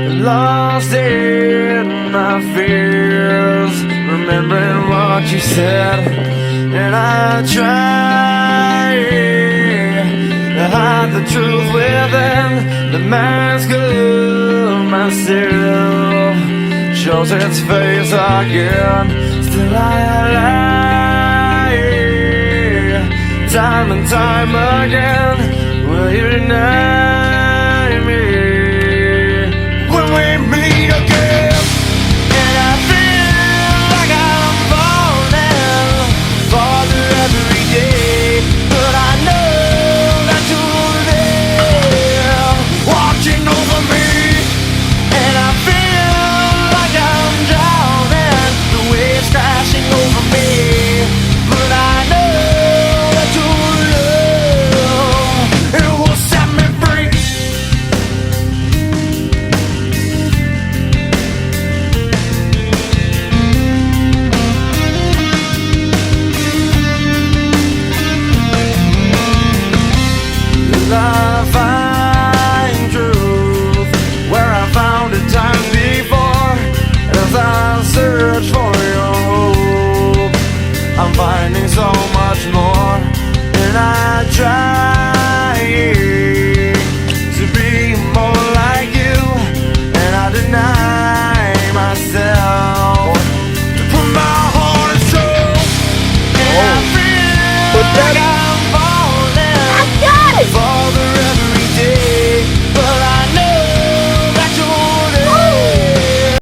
lost in my fears, remembering what you said, and I try to hide the truth within. The mask of myself shows its face again. Still I lie, time and time again. Will you deny